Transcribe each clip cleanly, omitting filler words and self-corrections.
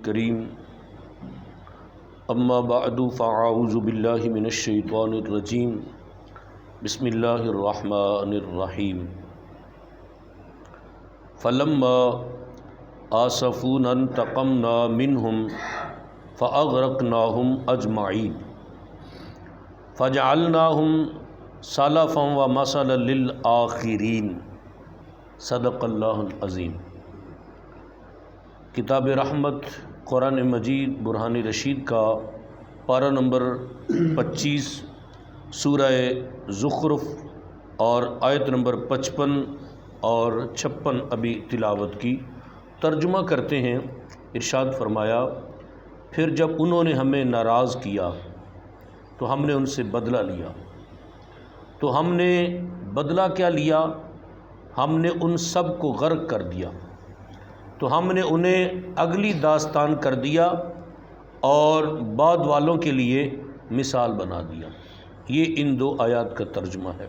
الکریم اما بعد فاعوذ باللہ من الشیطان الرجیم بسم اللہ الرحمن الرحیم فلما آسفونا انتقمنا منہم فاغرقناہم اجمعین فجعلناہم سلفا ومثلا للآخرین صدق اللہ العظیم۔ کتاب رحمت قرآن مجید برہان رشید کا پارہ نمبر 25 سورہ زخرف اور آیت نمبر 55 اور 56 ابھی تلاوت کی، ترجمہ کرتے ہیں۔ ارشاد فرمایا، پھر جب انہوں نے ہمیں ناراض کیا تو ہم نے ان سے بدلہ لیا۔ تو ہم نے بدلہ کیا لیا؟ ہم نے ان سب کو غرق کر دیا، تو ہم نے انہیں اگلی داستان کر دیا اور بعد والوں کے لیے مثال بنا دیا۔ یہ ان دو آیات کا ترجمہ ہے۔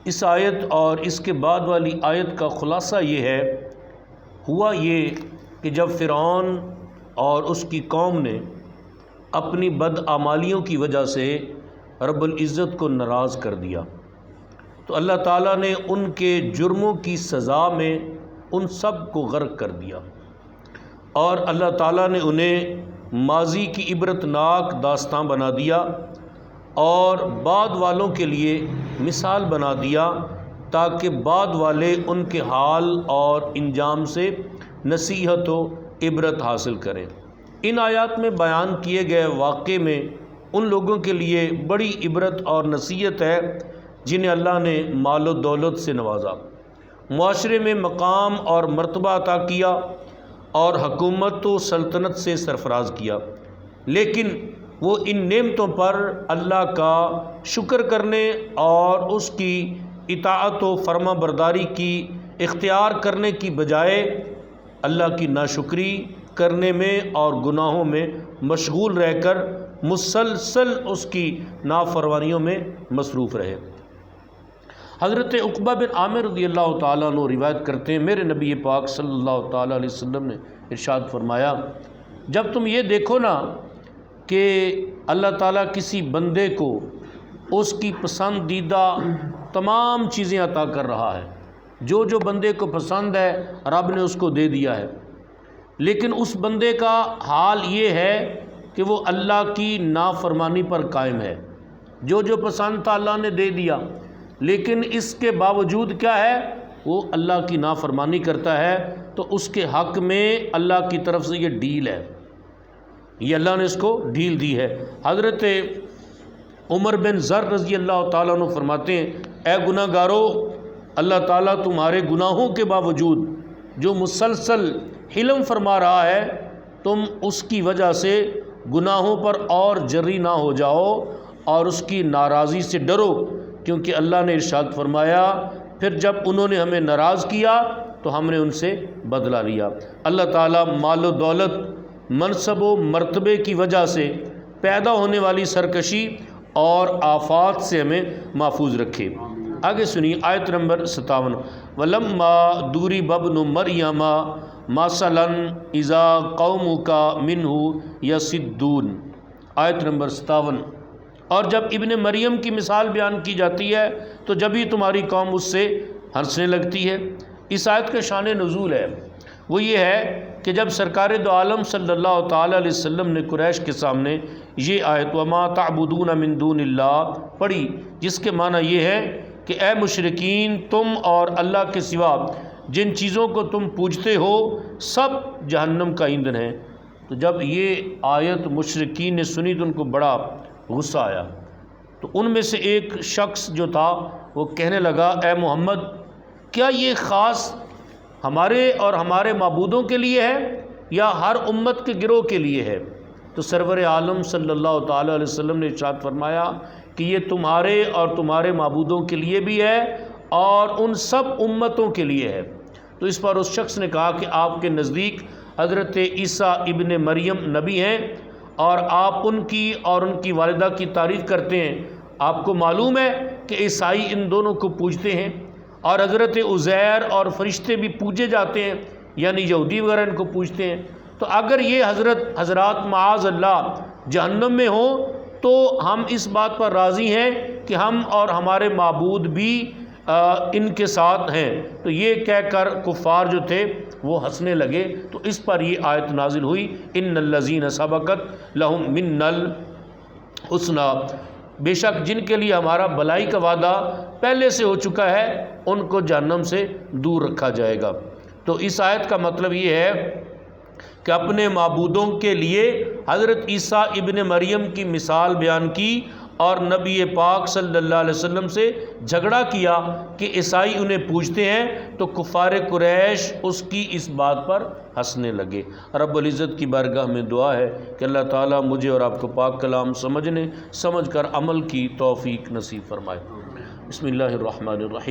اس آیت اور اس کے بعد والی آیت کا خلاصہ یہ ہے، ہوا یہ کہ جب فرعون اور اس کی قوم نے اپنی بدعمالیوں کی وجہ سے رب العزت کو ناراض کر دیا، تو اللہ تعالیٰ نے ان کے جرموں کی سزا میں ان سب کو غرق کر دیا، اور اللہ تعالیٰ نے انہیں ماضی کی عبرتناک داستان بنا دیا اور بعد والوں کے لیے مثال بنا دیا، تاکہ بعد والے ان کے حال اور انجام سے نصیحت و عبرت حاصل کریں۔ ان آیات میں بیان کیے گئے واقعے میں ان لوگوں کے لیے بڑی عبرت اور نصیحت ہے جنہیں اللہ نے مال و دولت سے نوازا، معاشرے میں مقام اور مرتبہ عطا کیا اور حکومت و سلطنت سے سرفراز کیا، لیکن وہ ان نعمتوں پر اللہ کا شکر کرنے اور اس کی اطاعت و فرما برداری کی اختیار کرنے کی بجائے اللہ کی ناشکری کرنے میں اور گناہوں میں مشغول رہ کر مسلسل اس کی نافرمانیوں میں مصروف رہے۔ حضرت عقبہ بن عامر رضی اللہ تعالیٰ عنہ روایت کرتے ہیں، میرے نبی پاک صلی اللہ تعالیٰ علیہ وسلم نے ارشاد فرمایا، جب تم یہ دیکھو نا کہ اللہ تعالیٰ کسی بندے کو اس کی پسندیدہ تمام چیزیں عطا کر رہا ہے، جو جو بندے کو پسند ہے رب نے اس کو دے دیا ہے، لیکن اس بندے کا حال یہ ہے کہ وہ اللہ کی نافرمانی پر قائم ہے۔ جو جو پسند تھا اللہ نے دے دیا، لیکن اس کے باوجود کیا ہے، وہ اللہ کی نافرمانی کرتا ہے، تو اس کے حق میں اللہ کی طرف سے یہ ڈیل ہے، یہ اللہ نے اس کو ڈیل دی ہے۔ حضرت عمر بن ذر رضی اللہ تعالیٰ عنہ فرماتے ہیں، اے گناہ گارو، اللہ تعالیٰ تمہارے گناہوں کے باوجود جو مسلسل حلم فرما رہا ہے، تم اس کی وجہ سے گناہوں پر اور جری نہ ہو جاؤ اور اس کی ناراضی سے ڈرو، کیونکہ اللہ نے ارشاد فرمایا، پھر جب انہوں نے ہمیں ناراض کیا تو ہم نے ان سے بدلہ لیا۔ اللہ تعالیٰ مال و دولت، منصب و مرتبے کی وجہ سے پیدا ہونے والی سرکشی اور آفات سے ہمیں محفوظ رکھے۔ آگے سنیے آیت نمبر 57، وَلَمَّا ضُرِبَ ابْنُ مَرْيَمَ مَثَلًا إِذَا قَوْمُكَ مِنْهُ يَصِدُّونَ۔ آیت نمبر 57، اور جب ابن مریم کی مثال بیان کی جاتی ہے تو جب ہی تمہاری قوم اس سے ہنسنے لگتی ہے۔ اس آیت کا شان نزول ہے، وہ یہ ہے کہ جب سرکار دو عالم صلی اللہ تعالیٰ علیہ وسلم نے قریش کے سامنے یہ آیت وَمَا تَعْبُدُونَ مِن دُونِ اللَّهِ پڑھی، جس کے معنی یہ ہے کہ اے مشرکین، تم اور اللہ کے سوا جن چیزوں کو تم پوجتے ہو سب جہنم کا ایندھن ہے، تو جب یہ آیت مشرکین نے سنی تو ان کو بڑا غصہ آیا، تو ان میں سے ایک شخص جو تھا وہ کہنے لگا، اے محمد، کیا یہ خاص ہمارے اور ہمارے معبودوں کے لیے ہے یا ہر امت کے گروہ کے لیے ہے؟ تو سرور عالم صلی اللہ تعالیٰ علیہ وسلم نے ارشاد فرمایا کہ یہ تمہارے اور تمہارے معبودوں کے لیے بھی ہے اور ان سب امتوں کے لیے ہے۔ تو اس پر اس شخص نے کہا کہ آپ کے نزدیک حضرت عیسیٰ ابن مریم نبی ہیں اور آپ ان کی اور ان کی والدہ کی تعریف کرتے ہیں، آپ کو معلوم ہے کہ عیسائی ان دونوں کو پوجتے ہیں اور حضرت عزیر اور فرشتے بھی پوجے جاتے ہیں، یعنی یہودی وغیرہ ان کو پوجتے ہیں، تو اگر یہ حضرات معاذ اللہ جہنم میں ہوں تو ہم اس بات پر راضی ہیں کہ ہم اور ہمارے معبود بھی ان کے ساتھ ہیں. تو یہ کہہ کر کفار جو تھے وہ ہنسنے لگے. تو اس پر یہ آیت نازل ہوئی ان الذین سبقت لہم منا الحسنی، بے شک جن کے لیے ہمارا بھلائی کا وعدہ پہلے سے ہو چکا ہے ان کو جہنم سے دور رکھا جائے گا. تو اس آیت کا مطلب یہ ہے کہ اپنے معبودوں کے لیے حضرت عیسیٰ ابن مریم کی مثال بیان کی اور نبی پاک صلی اللہ علیہ وسلم سے جھگڑا کیا کہ عیسائی انہیں پوجتے ہیں، تو کفار قریش اس کی اس بات پر ہنسنے لگے. رب العزت کی بارگاہ میں دعا ہے کہ اللہ تعالیٰ مجھے اور آپ کو پاک کلام سمجھ کر عمل کی توفیق نصیب فرمائے. بسم اللہ الرحمن الرحیم.